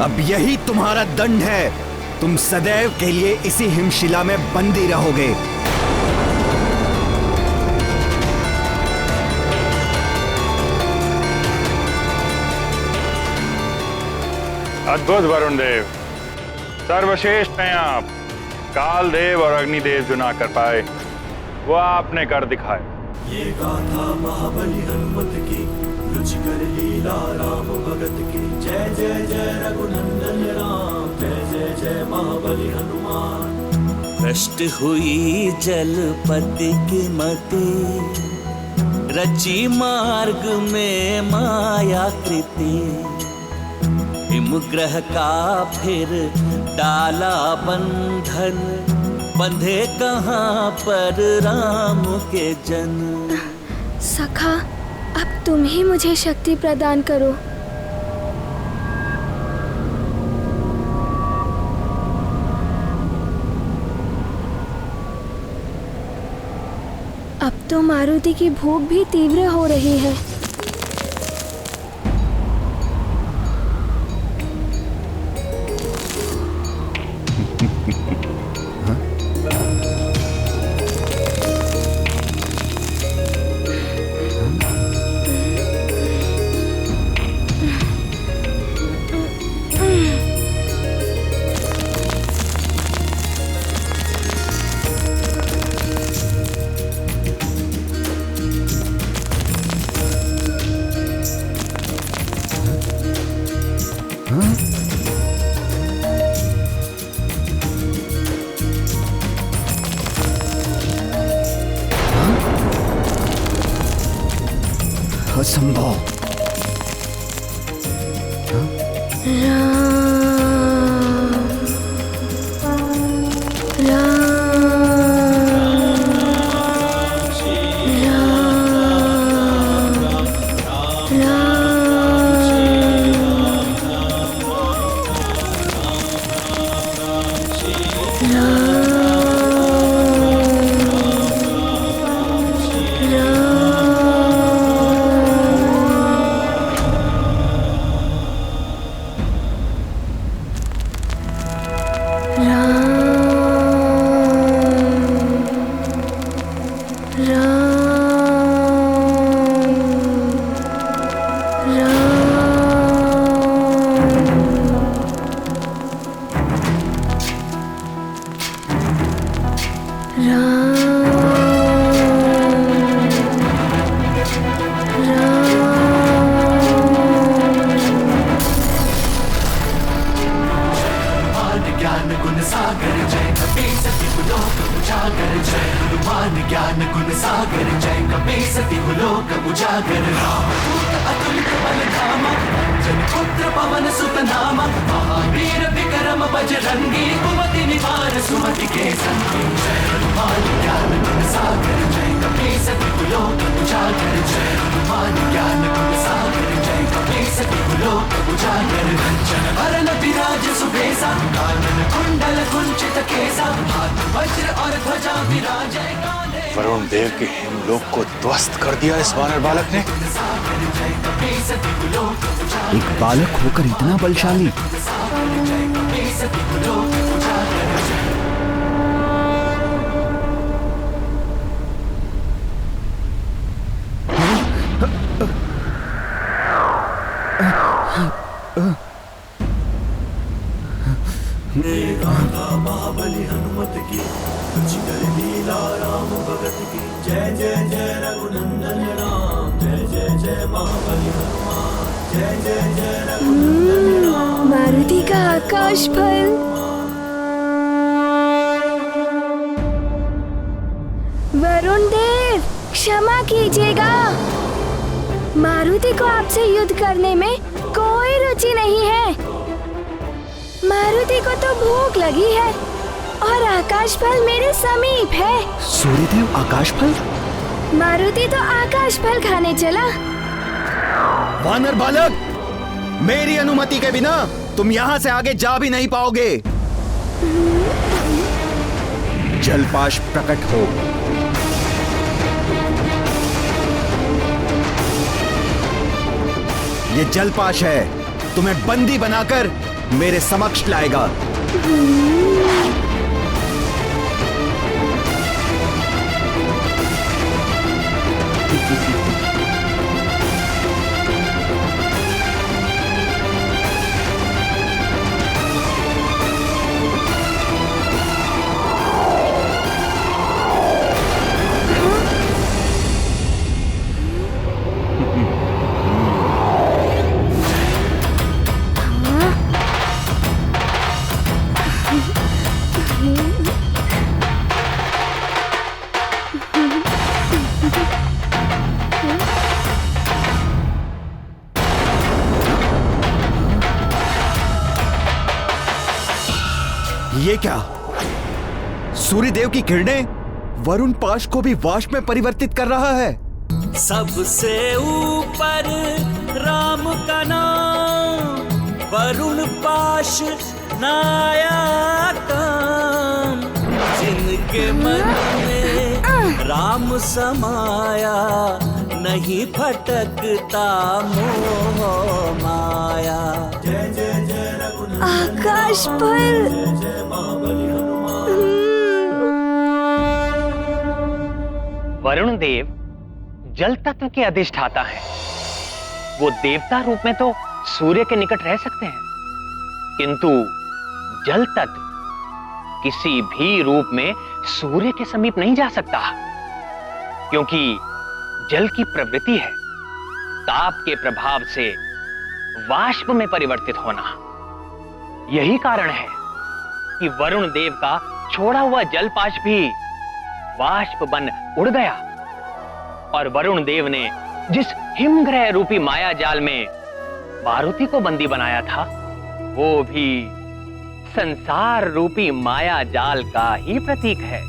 अब यही तुम्हारा दंड है। तुम सदैव के लिए इसी हिमशिला में बंदी रहोगे। अद्भुत वरुण देव, सर्वश्रेष्ठ हैं आप। काल देव और अग्निदेव जो ना कर पाए वो आपने कर दिखाए। ये गाथा महाबली हनुमत की, रुचिकर लीला राम भगत की। जय जय जय रघुनंदन राम, जय जय जय महाबली हनुमान। भ्रष्ट हुई जलपति की मति, रची मार्ग में माया कृति। हिमग्रह का फिर डाला बंधन, बंधे कहाँ पर राम के जन। सखा, अब तुम ही मुझे शक्ति प्रदान करो। अब तो मारुति की भूख भी तीव्र हो रही है। असंभव। ज्ञान गुण सागर जय कपीस तिहुलोक उजागर। जय हनुमान ज्ञान गुण सागर जय कपीस तिहुलोक उजागर। रामदूत अतुलित बल धामा, अंजन पुत्र पवन सुत नामा। महावीर विक्रम बजरंगी, कुमति निवार सुमति के संगी। जय हनुमान ज्ञान गुण सागर जय कपीस तिहुलोक उजागर। जय हनुमान ज्ञान गुण सागर जय कपीस तिहुलोक उजागर। कंचन वरन विराज सुबेसा, कानन कुंडल कुंचित केसा। हाथ वज्र और ध्वजा विराजे कांधे। वरुण देव के हिमलोक को ध्वस्त कर दिया इस वानर बालक ने। एक बालक होकर इतना बलशाली। महाबली हनुमत की, रुचिकर लीला राम भगत की। जय जय जय रघुनंदन राम, जय जय जय महाबली हनुमान। जय जय जय रघुनंदन राम। मारुति का आकाश फल। वरुण देव, क्षमा कीजिएगा। मारुति को आपसे युद्ध करने में कोई रुचि नहीं है। मारुति को तो भूख लगी है और आकाश फल मेरे समीप है। सूर्यदेव आकाश फल? मारुति तो आकाश फल खाने चला। वानर बालक, मेरी अनुमति के बिना तुम यहाँ से आगे जा भी नहीं पाओगे। जलपाश प्रकट हो। ये जलपाश है। तुम्हें बंदी बनाकर मेरे समक्ष लाएगा। ये क्या? सूर्यदेव की किरणें वरुण पाश को भी वाष्प में परिवर्तित कर रहा है। सबसे ऊपर राम का नाम, वरुण पाश नया काम। जिनके मन में राम समाया, नहीं भटकता मोह माया। आकाश पर वरुण देव जल तत्व के अधिष्ठाता हैं। वो देवता रूप में तो सूर्य के निकट रह सकते हैं, किंतु जल तत्व किसी भी रूप में सूर्य के समीप नहीं जा सकता, क्योंकि जल की प्रवृत्ति है ताप के प्रभाव से वाष्प में परिवर्तित होना। यही कारण है कि वरुण देव का छोड़ा हुआ जलपाश भी वाष्प बन उड़ गया, और वरुण देव ने जिस हिमग्रह रूपी माया जाल में मारुति को बंदी बनाया था, वो भी संसार रूपी माया जाल का ही प्रतीक है।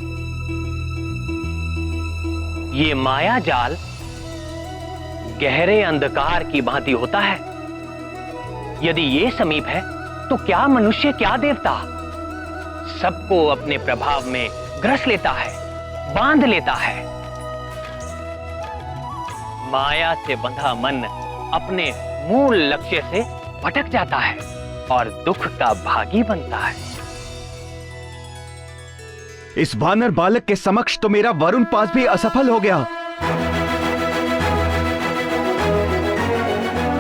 ये माया जाल गहरे अंधकार की भांति होता है। यदि ये समीप है तो क्या मनुष्य क्या देवता, सबको अपने प्रभाव में ग्रस लेता है, बांध लेता है। माया से बंधा मन अपने मूल लक्ष्य से भटक जाता है और दुख का भागी बनता है। इस वानर बालक के समक्ष तो मेरा वरुण पास भी असफल हो गया।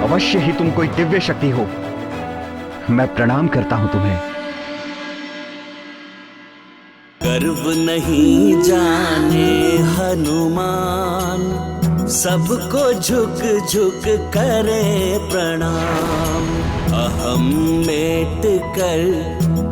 अवश्य ही तुम कोई दिव्य शक्ति हो। मैं प्रणाम करता हूं तुम्हें। गर्व नहीं जाने हनुमान, सबको झुक झुक करे प्रणाम। अहम मेट कर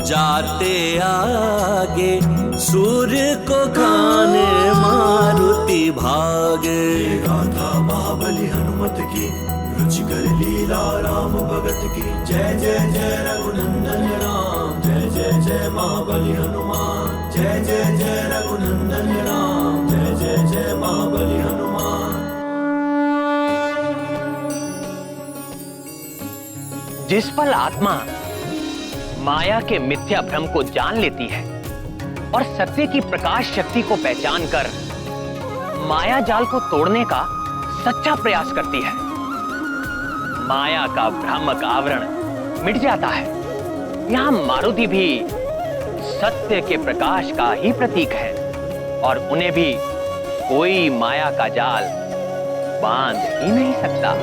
जाते आगे, सूर्य को खाने मारुति भागे। गाथा महाबली हनुमत की, रुचिकर लीला राम भगत की। जय जय जय रघुनंदन राम, जय जय जय महाबली हनुमान। जय जय जय रघुनंदन राम, जय जय जय महाबली हनुमान। जिस पल आत्मा माया के मिथ्या भ्रम को जान लेती है और सत्य की प्रकाश शक्ति को पहचान कर माया जाल को तोड़ने का सच्चा प्रयास करती है, माया का भ्रामक आवरण मिट जाता है। यहां मारुति भी सत्य के प्रकाश का ही प्रतीक है, और उन्हें भी कोई माया का जाल बांध ही नहीं सकता।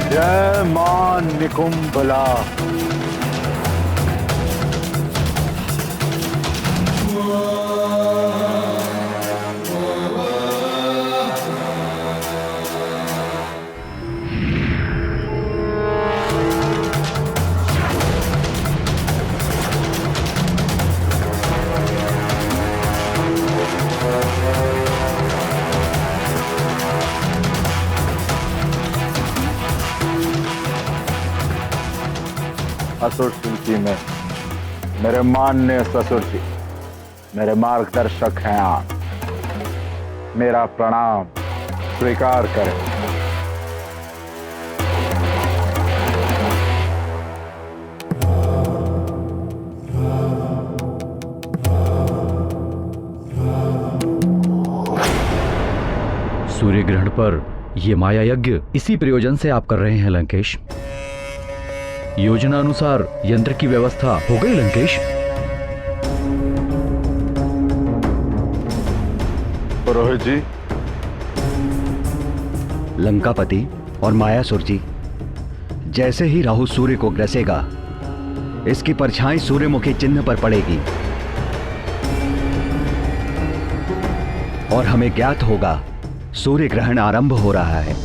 जय मां निकुंभला। असुर सूची में मेरे माननीय ससुर जी मेरे मार्गदर्शक हैं आप। मेरा प्रणाम स्वीकार करें। सूर्य ग्रहण पर यह माया यज्ञ इसी प्रयोजन से आप कर रहे हैं लंकेश। योजना अनुसार यंत्र की व्यवस्था हो गई लंकेश? पुरोहित जी, लंकापति और मायासुर जी, जैसे ही राहु सूर्य को ग्रसेगा इसकी परछाई सूर्यमुखी चिन्ह पर पड़ेगी और हमें ज्ञात होगा सूर्य ग्रहण आरंभ हो रहा है।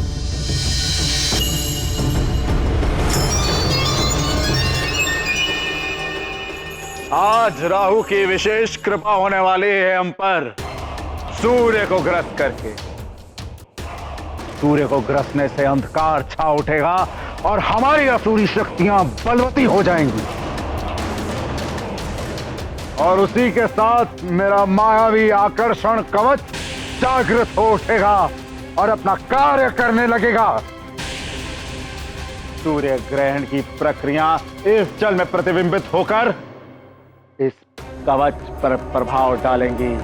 आज राहु की विशेष कृपा होने वाली है हम पर सूर्य को ग्रस्त करके। सूर्य को ग्रसने से अंधकार छा उठेगा और हमारी असुरी शक्तियां बलवती हो जाएंगी और उसी के साथ मेरा मायावी आकर्षण कवच जागृत हो उठेगा और अपना कार्य करने लगेगा। सूर्य ग्रहण की प्रक्रिया इस जल में प्रतिबिंबित होकर इस कवच पर प्रभाव डालेंगी।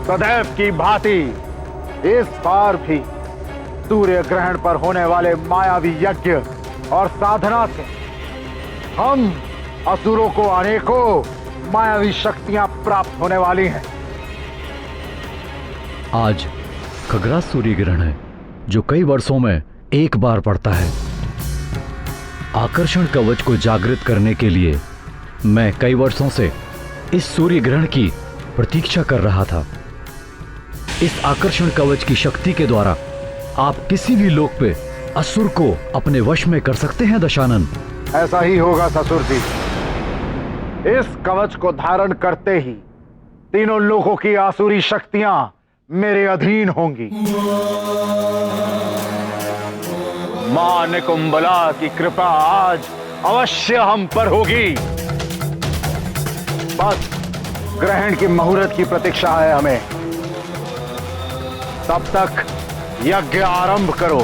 सदैव की भांति इस बार भी सूर्य ग्रहण पर होने वाले मायावी यज्ञ और साधना से हम असुरों को अनेकों मायावी शक्तियां प्राप्त होने वाली हैं। आज खग्रास सूर्य ग्रहण है जो कई वर्षों में एक बार पड़ता है। आकर्षण कवच को जागृत करने के लिए मैं कई वर्षों से इस सूर्य ग्रहण की प्रतीक्षा कर रहा था। इस आकर्षण कवच की शक्ति के द्वारा आप किसी भी लोक पे असुर को अपने वश में कर सकते हैं दशानन। ऐसा ही होगा ससुर जी। इस कवच को धारण करते ही तीनों लोगों की आसुरी शक्तियां मेरे अधीन होंगी। मां निकुंबला की कृपा आज अवश्य हम पर होगी। बस ग्रहण की मुहूर्त की प्रतीक्षा है हमें। तब तक यज्ञ आरंभ करो।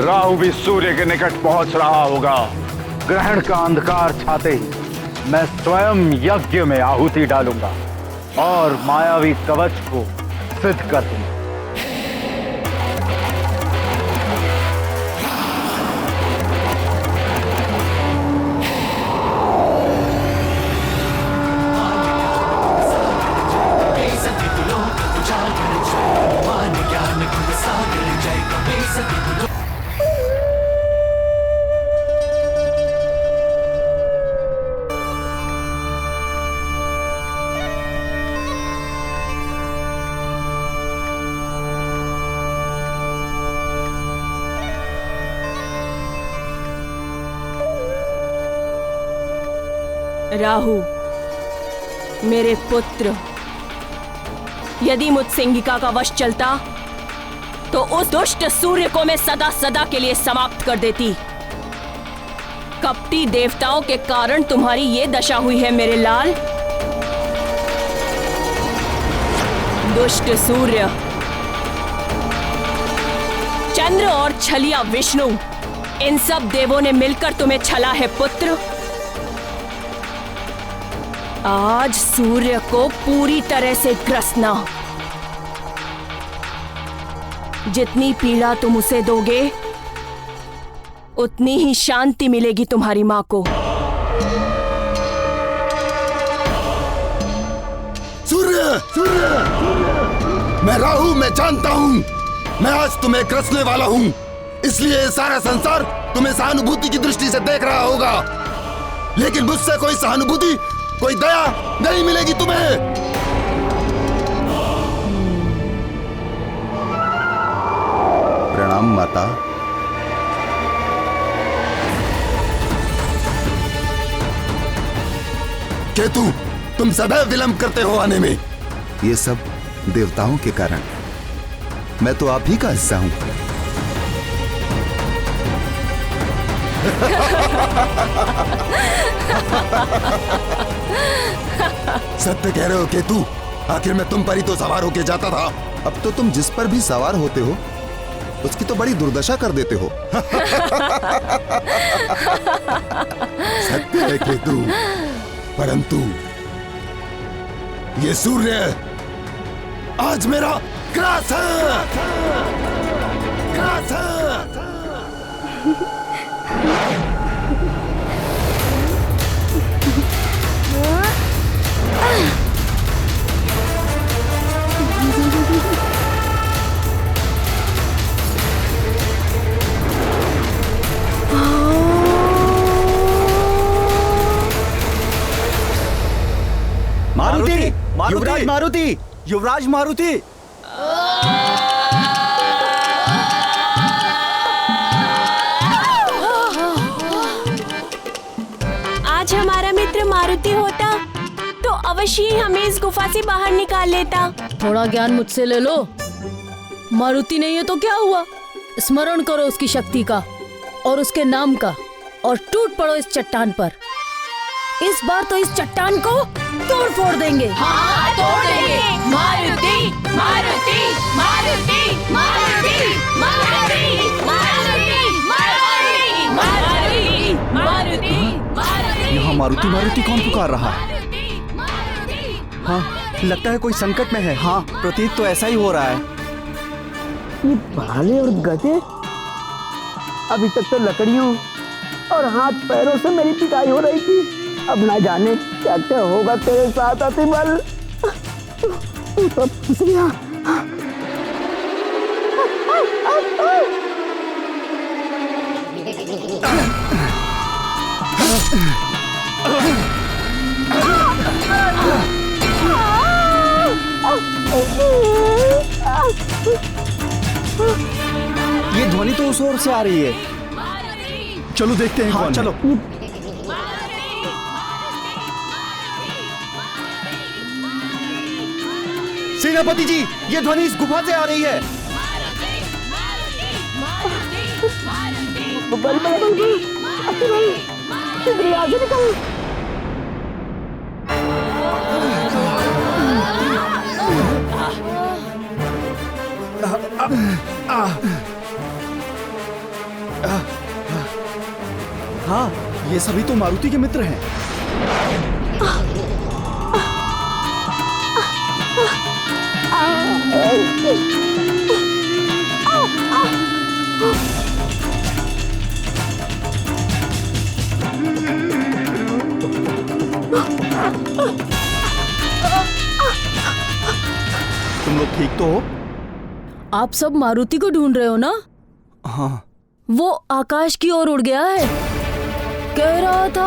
राहु भी सूर्य के निकट पहुंच रहा होगा। ग्रहण का अंधकार छाते ही मैं स्वयं यज्ञ में आहुति डालूंगा और मायावी कवच को सिद्ध कर दूंगा। राहु, मेरे पुत्र, यदि मुझ सिंहिका का वश चलता तो उस दुष्ट सूर्य को मैं सदा सदा के लिए समाप्त कर देती। कपटी देवताओं के कारण तुम्हारी ये दशा हुई है मेरे लाल। दुष्ट सूर्य, चंद्र और छलिया विष्णु, इन सब देवों ने मिलकर तुम्हें छला है पुत्र। आज सूर्य को पूरी तरह से ग्रसना। जितनी पीड़ा तुम उसे दोगे उतनी ही शांति मिलेगी तुम्हारी मां को। सूर्य, सूर्य, मैं राहु, मैं जानता हूं मैं आज तुम्हें ग्रसने वाला हूं। इसलिए सारा संसार तुम्हें सहानुभूति की दृष्टि से देख रहा होगा, लेकिन मुझसे कोई सहानुभूति, कोई दया नहीं मिलेगी तुम्हें। प्रणाम माता। केतु, तुम सदैव विलंब करते हो आने में। ये सब देवताओं के कारण। मैं तो आप ही का हिस्सा हूं। सत्य कह रहे हो केतु। आखिर में तुम पर ही तो सवार होके जाता था। अब तो तुम जिस पर भी सवार होते हो उसकी तो बड़ी दुर्दशा कर देते हो। सत्य है केतु, परंतु ये सूर्य आज मेरा ग्रास है। ग्रास है। मारुति, युवराज मारुति, युवराज मारुति। आज हमारा मित्र मारुति होता तो अवश्य ही हमें इस गुफा से बाहर निकाल लेता। थोड़ा ज्ञान मुझसे ले लो। मारुति नहीं है तो क्या हुआ? स्मरण करो उसकी शक्ति का और उसके नाम का और टूट पड़ो इस चट्टान पर। इस बार तो इस चट्टान को तोड़ फोड़ देंगे। हाँ, तोड़ देंगे। मारुति, मारुति, मारुति, मारुति, मारुति, मारुति, मारुति, मारुति, मारुति, मारुति। यहाँ मारुति मारुति कौन पुकार रहा है? हाँ, लगता है कोई संकट में है। हाँ, प्रतीत तो ऐसा ही हो रहा है। ये भाले और गधे अभी तक तो लकड़ियों और हाथ पैरों से मेरी पिटाई हो रही थी। अब ना जाने क्या क्या होगा तेरे साथ अतिबल। तू तो फंस गया। ये ध्वनि तो उस ओर से आ रही है। चलो देखते हैं। हाँ, चलो। सेनापति जी, ये ध्वनि इस गुफा से आ रही है। हाँ, ये सभी तो मारुति के मित्र हैं। तुम लोग ठीक तो हो? आप सब मारुति को ढूंढ रहे हो ना? हाँ। वो आकाश की ओर उड़ गया है। कह रहा था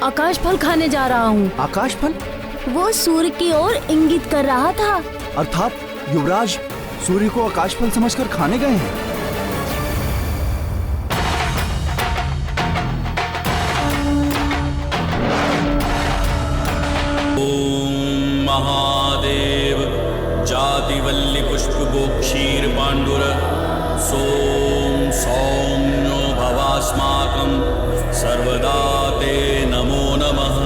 आकाश फल खाने जा रहा हूँ। आकाश फल? वो सूर्य की ओर इंगित कर रहा था। अर्थात युवराज सूर्य को आकाश फल समझकर खाने गए हैं। ओम महादेव जातिवल्ली पुष्पगो क्षीर पांडुर सोम सौम्यो भवास्माकं सर्वदा ते नमो नमः।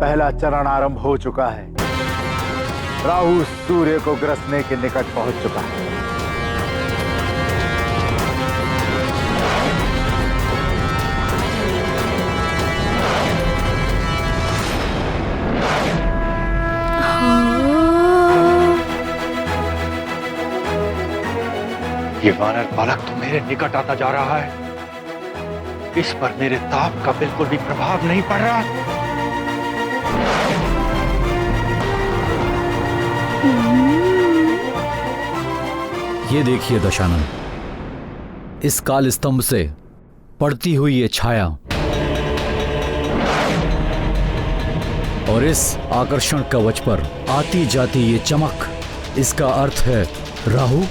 पहला चरण आरंभ हो चुका है। राहु सूर्य को ग्रसने के निकट पहुंच चुका है। ये वानर बालक तो मेरे निकट आता जा रहा है। इस पर मेरे ताप का बिल्कुल भी प्रभाव नहीं पड़ रहा। ये देखिए दशानन, इस काल स्तंभ से पड़ती हुई ये छाया और इस आकर्षण कवच पर आती जाती ये चमक, इसका अर्थ है राहु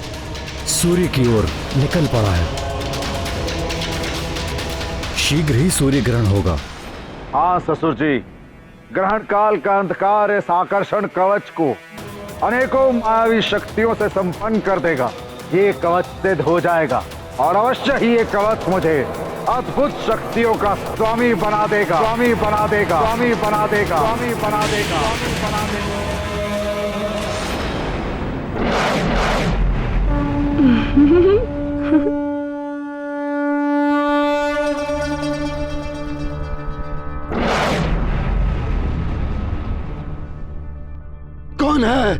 सूर्य की ओर निकल पड़ा है। शीघ्र ही सूर्य ग्रहण होगा। हाँ ससुर जी, ग्रहण काल का अंधकार इस आकर्षण कवच को अनेकों मायावी शक्तियों से संपन्न कर देगा। ये कवच सिद्ध हो जाएगा और अवश्य ही ये कवच मुझे अद्भुत शक्तियों का स्वामी बना देगा, स्वामी बना देगा, स्वामी बना देगा, स्वामी बना देगा, स्वामी बना देगा। कौन है?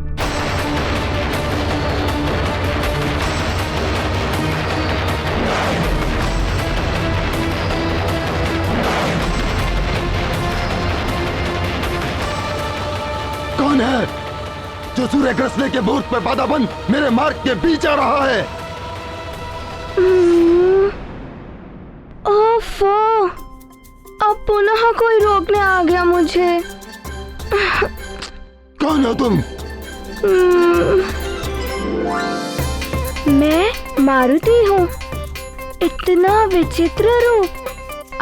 कौन है जो सूर्य ग्रसने के मुहूर्त पे बाधा बन मेरे मार्ग के बीच आ रहा है? ओफो, अब पुनः कोई रोकने आ गया मुझे। कौन हो तुम? मैं मारुति हूँ। इतना विचित्र रूप।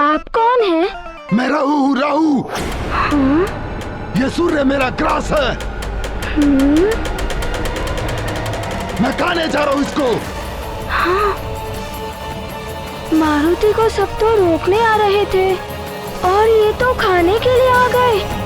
आप कौन हैं? मैं राहु हूँ, राहु। हाँ? ये सूर्य मेरा ग्रास है। मैं खाने जा रहा हूँ इसको। हाँ। मारुति को सब तो रोकने आ रहे थे और ये तो खाने के लिए आ गए।